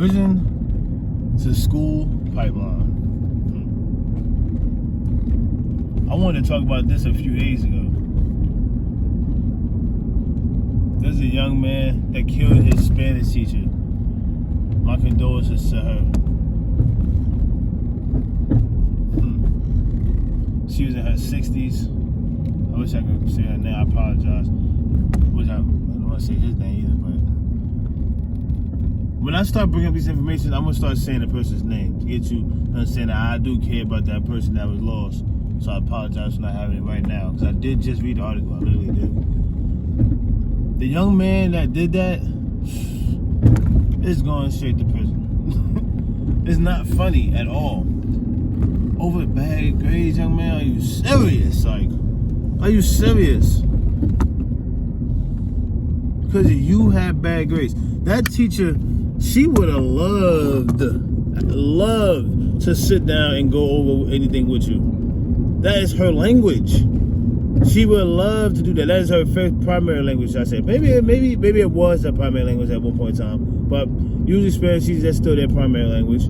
Prison to school pipeline. I wanted to talk about this a few days ago. There's a young man that killed his Spanish teacher. My condolences to her. She was in her 60s. I wish I could say her name. I apologize. I don't want to say his name either, but when I start bringing up these information, I'm going to start saying the person's name to get you to understand that I do care about that person that was lost. So I apologize for not having it right now, because I did just read the article. I literally did. The young man that did that is going straight to prison. It's not funny at all. Over bad grades, young man, are you serious? Like, are you serious? Because you had bad grades. That teacher, she would have loved to sit down and go over anything with you. That is her language. She would love to do that. That is her first primary language, I say. Maybe it was her primary language at one point in time. But usually Spanish, that's still their primary language.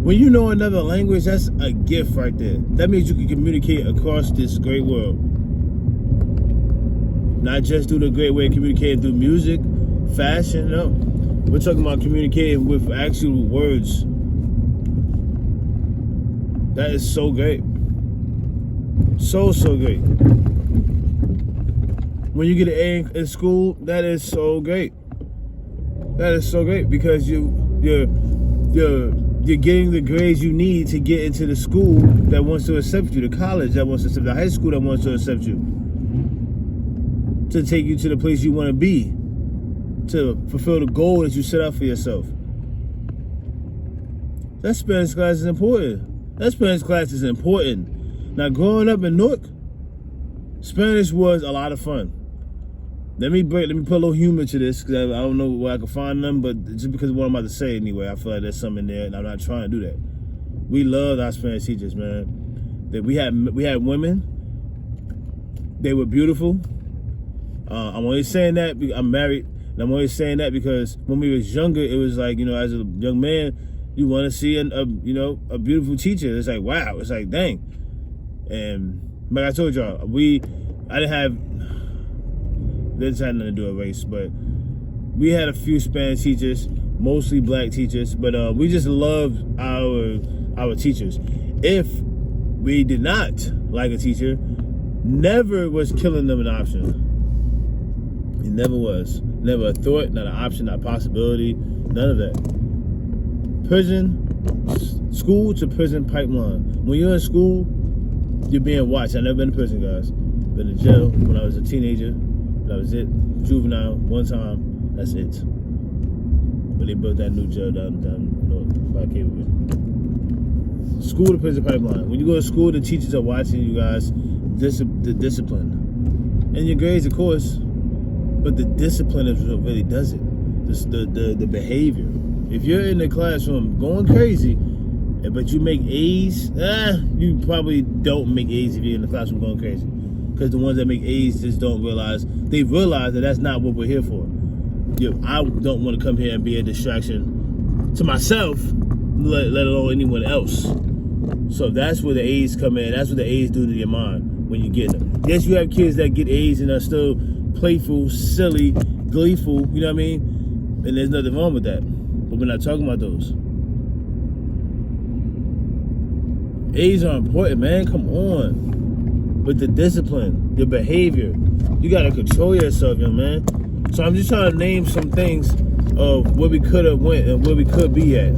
When you know another language, that's a gift right there. That means you can communicate across this great world. Not just through the great way of communicating through music, fashion, no. We're talking about communicating with actual words. That is so great. So great. When you get an A in school, that is so great. That is so great because you're getting the grades you need to get into the school that wants to accept you, the college that wants to accept you, the high school that wants to accept you, to take you to the place you want to be, to fulfill the goal that you set out for yourself. That Spanish class is important. That Spanish class is important. Now, growing up in Newark, Spanish was a lot of fun. Let me put a little humor to this, because I don't know where I can find them, but just because of what I'm about to say anyway, I feel like there's something there, and I'm not trying to do that. We loved our Spanish teachers, man. That we had women. They were beautiful. I'm only saying that because I'm married, and I'm only saying that because when we was younger, it was like, as a young man, you want to see a beautiful teacher. It's like, wow. It's like, dang. And like I told y'all, this had nothing to do with race, but we had a few Spanish teachers, mostly black teachers, but we just loved our teachers. If we did not like a teacher, never was killing them an option. It never was. Never a thought, not an option, not a possibility, none of that. School to prison pipeline. When you're in school, you're being watched. I've never been to prison, guys. Been to jail when I was a teenager. That was it. Juvenile, one time. That's it. But they built that new jail down by Cape. School to prison pipeline. When you go to school, the teachers are watching you guys. The discipline. And your grades, of course. But the discipline is what really does it. The behavior. If you're in the classroom going crazy, but you make A's, you probably don't make A's if you're in the classroom going crazy. Because the ones that make A's just don't realize, they realize that that's not what we're here for. I don't want to come here and be a distraction to myself, let alone anyone else. So that's where the A's come in. That's what the A's do to your mind when you get them. Yes, you have kids that get A's and are still playful, silly, gleeful, you know what I mean? And there's nothing wrong with that. But we're not talking about those. A's are important, man. Come on. But the discipline, the behavior, you gotta control yourself, young man. So I'm just trying to name some things of where we could have went and where we could be at,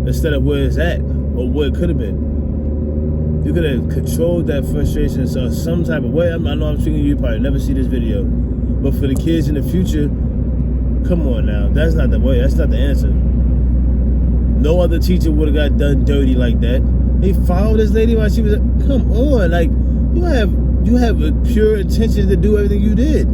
instead of where it's at or where it could have been. You could have controlled that frustration in some type of way. I know I'm speaking to you, probably never see this video, but for the kids in the future, come on now, that's not the way. That's not the answer. No other teacher would have got done dirty like that. They followed this lady while she was. Come on, like you have a pure intention to do everything you did.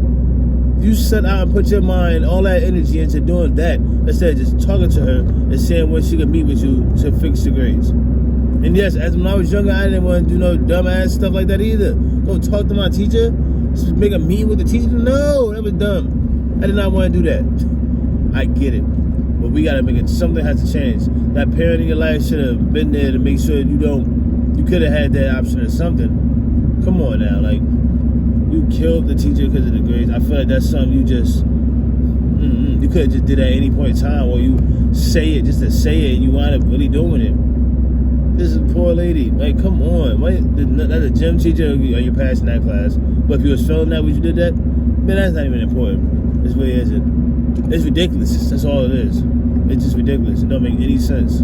You set out and put your mind, all that energy into doing that instead of just talking to her and saying when she could meet with you to fix the grades. And yes, as when I was younger, I didn't want to do no dumbass stuff like that either. Go talk to my teacher, just make a meeting with the teacher. No, that was dumb. I did not want to do that. I get it. But we gotta make it. Something has to change. That parent in your life should have been there to make sure you don't. You could have had that option or something. Come on now, like you killed the teacher because of the grades. I feel like that's something you just. You could have just did at any point in time, or you say it just to say it, and you wind up really doing it. This is a poor lady. Like, come on. That's a gym teacher, or you're passing that class. But if you was feeling that when you did that, man, that's not even important. This really isn't. It's ridiculous. That's all it is. It's just ridiculous. It don't make any sense.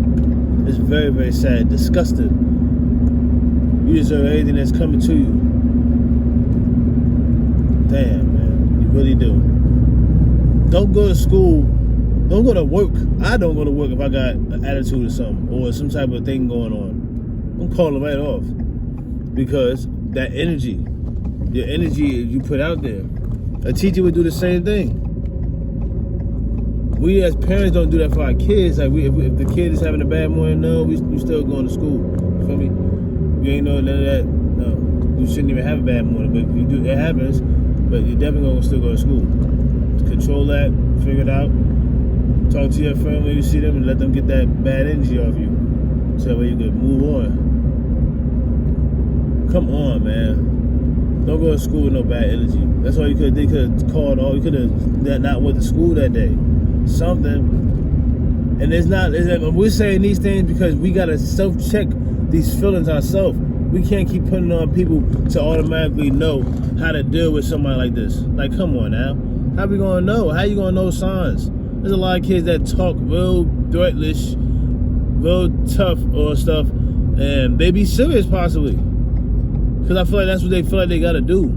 It's very, very sad. Disgusting. You deserve everything that's coming to you. Damn, man. You really do. Don't go to school. Don't go to work. I don't go to work if I got an attitude or something, or some type of thing going on. I'm calling right off. Because that energy, your energy you put out there, a teacher would do the same thing. We as parents don't do that for our kids. Like if the kid is having a bad morning, no, we still going to school. You feel me? You ain't know none of that. No, you shouldn't even have a bad morning. But if you do, it happens. But you're definitely gonna still go to school. Control that. Figure it out. Talk to your friend when you see them and let them get that bad energy off you. So that way you can move on. Come on, man. Don't go to school with no bad energy. That's all you could. They could have called all. You could have not went to school that day. Something. And we're saying these things because we gotta self-check these feelings ourselves. We can't keep putting on people to automatically know how to deal with somebody like this. Like, come on now. How we gonna know? How you gonna know signs? There's a lot of kids that talk real threatless, real tough or stuff, and they be serious possibly. Because I feel like that's what they feel like they gotta do.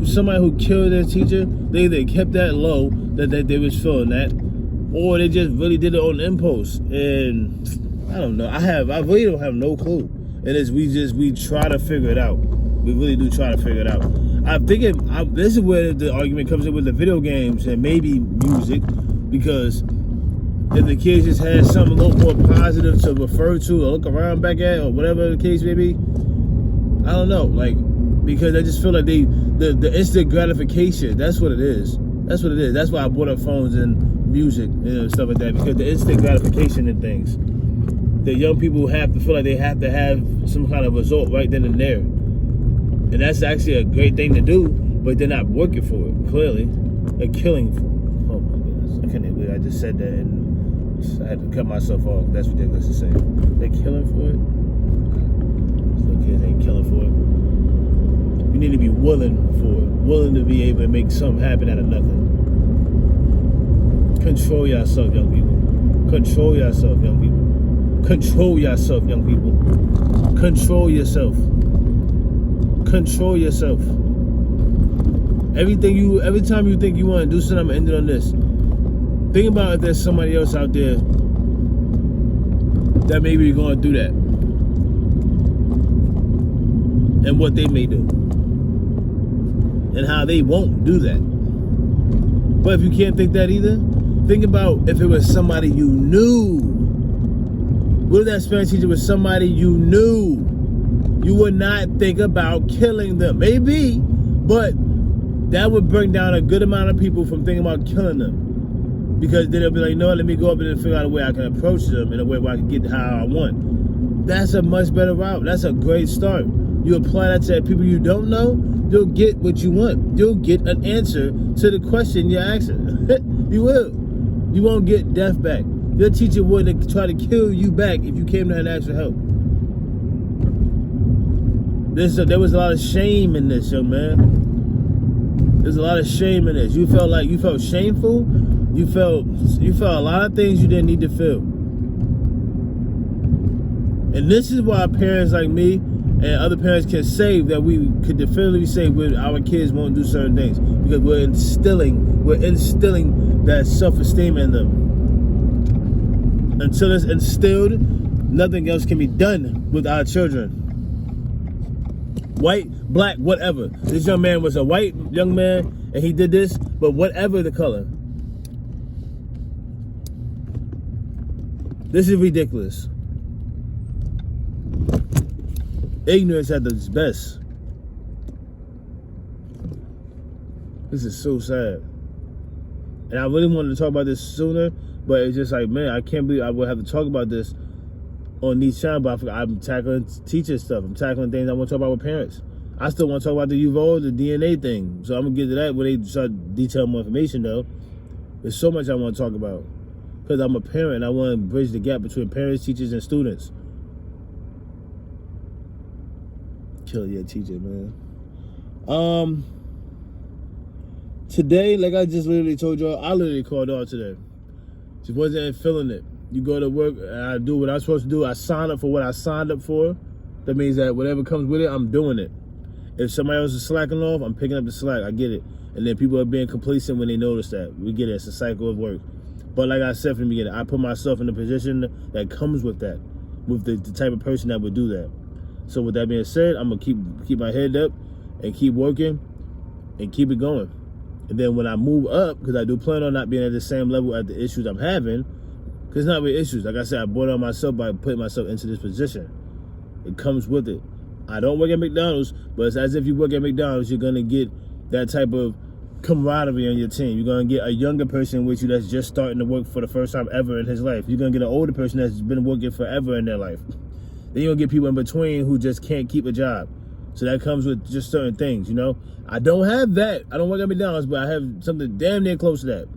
Somebody who killed their teacher, they either kept that low that they was feeling that, or they just really did it on impulse. And I don't know. I really don't have no clue. And it's we try to figure it out. We really do try to figure it out. I'm thinking this is where the argument comes in with the video games and maybe music, because if the kids just had something a little more positive to refer to or look around back at, or whatever the case may be, I don't know. Like, because I just feel like the instant gratification, that's what it is. That's what it is. That's why I brought up phones and music and stuff like that, because the instant gratification and things. The young people have to feel like they have to have some kind of result right then and there. And that's actually a great thing to do, but they're not working for it, clearly. They're killing for it. Oh my goodness. I can't even believe I just said that and I had to cut myself off. That's ridiculous to say. They're killing for it? These little kids ain't killing for it. You need to be willing for it. Willing to be able to make something happen out of nothing. Control yourself, young people. Control yourself, young people. Control yourself, young people. Control yourself. Control yourself. Every time you think you want to do something, I'm gonna end it on this. Think about if there's somebody else out there that maybe you're going through that, and what they may do, and how they won't do that. But if you can't think that either, think about if it was somebody you knew. What if that Spanish teacher was somebody you knew? You would not think about killing them. Maybe, but that would bring down a good amount of people from thinking about killing them. Because then they'll be like, no, let me go up and figure out a way I can approach them in a way where I can get how I want. That's a much better route. That's a great start. You apply that to people you don't know, you'll get what you want. You'll get an answer to the question you're asking. You will. You won't get death back. Your teacher wouldn't try to kill you back if you came to her and asked for help. There was a lot of shame in this, young man. There's a lot of shame in this. You felt shameful. You felt a lot of things you didn't need to feel. And this is why parents like me and other parents can say that we could definitively say our kids won't do certain things, because we're instilling that self-esteem in them. Until it's instilled, nothing else can be done with our children. White, black, whatever. This young man was a white young man, and he did this, but whatever the color. This is ridiculous. Ignorance at its best. This is so sad. And I really wanted to talk about this sooner, but it's just like, man, I can't believe I would have to talk about this on these channels, but I'm tackling teacher stuff. I'm tackling things I want to talk about with parents. I still want to talk about the UVO, the DNA thing. So I'm going to get to that when they start detailing more information, though. There's so much I want to talk about. Because I'm a parent, and I want to bridge the gap between parents, teachers, and students. Kill your teacher, man. Today, like I just literally told y'all, I literally called off today. Just wasn't feeling it. You go to work, and I do what I'm supposed to do. I sign up for what I signed up for. That means that whatever comes with it, I'm doing it. If somebody else is slacking off, I'm picking up the slack. I get it. And then people are being complacent when they notice that. We get it. It's a cycle of work. But like I said from the beginning, I put myself in a position that comes with that, with the type of person that would do that. So with that being said, I'm gonna keep my head up and keep working and keep it going. And then when I move up, because I do plan on not being at the same level at the issues I'm having, because it's not really issues. Like I said, I brought it on myself by putting myself into this position. It comes with it. I don't work at McDonald's, but it's as if you work at McDonald's, you're gonna get that type of camaraderie on your team. You're gonna get a younger person with you that's just starting to work for the first time ever in his life. You're gonna get an older person that's been working forever in their life. Then you're gonna get people in between who just can't keep a job. So that comes with just certain things, you know? I don't have that. I don't work at McDonald's, but I have something damn near close to that.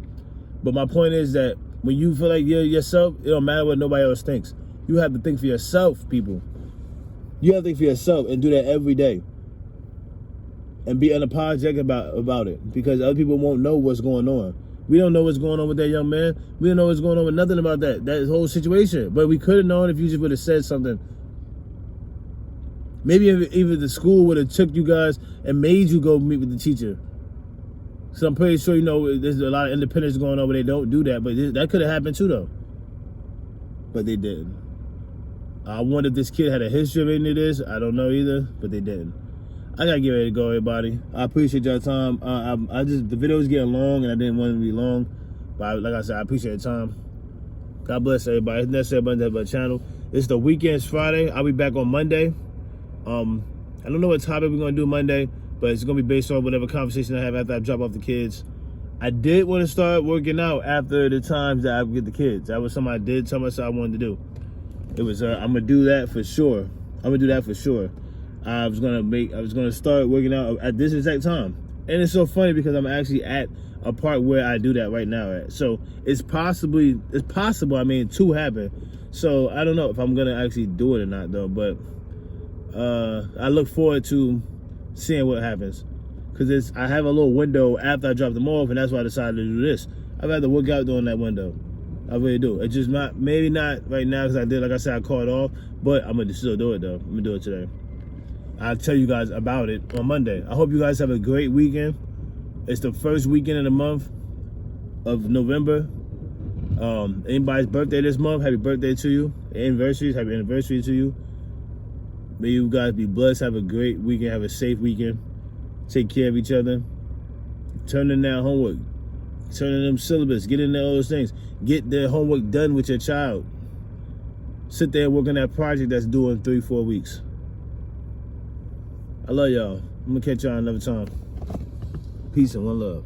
But my point is that when you feel like you're yourself, it don't matter what nobody else thinks. You have to think for yourself, people. You have to think for yourself and do that every day. And be unapologetic about it. Because other people won't know what's going on. We don't know what's going on with that young man. We don't know what's going on with nothing about that whole situation. But we could have known if you just would have said something. Maybe even the school would have took you guys and made you go meet with the teacher. So I'm pretty sure, you know, there's a lot of independence going on where they don't do that. But that could have happened too, though. But they didn't. I wonder if this kid had a history of any of this. I don't know either, but they didn't. I gotta get ready to go, everybody. I appreciate y'all time. The video is getting long, and I didn't want it to be long. But like I said, I appreciate your time. God bless everybody. It's necessary button to my channel. It's the weekend's Friday. I'll be back on Monday. I don't know what topic we're gonna do Monday, but it's gonna be based on whatever conversation I have after I drop off the kids. I did want to start working out after the times that I get the kids. That was something I did tell myself I wanted to do. It was I'm gonna do that for sure. I was gonna start working out at this exact time. And it's so funny because I'm actually at a part where I do that right now at. So it's possible, to happen. So I don't know if I'm gonna actually do it or not though, but I look forward to seeing what happens. Cause I have a little window after I drop them off, and that's why I decided to do this. I've had to work out during that window. I really do. It's just maybe not right now because like I said, I called off, but I'm gonna still do it though. I'm gonna do it today. I'll tell you guys about it on Monday. I hope you guys have a great weekend. It's the first weekend of the month of November. Anybody's birthday this month, happy birthday to you. Happy anniversary to you. May you guys be blessed. Have a great weekend. Have a safe weekend. Take care of each other. Turn in that homework. Turn in them syllabus. Get in there, all those things. Get their homework done with your child. Sit there and work on that project that's due in 3-4 weeks. I love y'all. I'm gonna catch y'all another time. Peace and one love.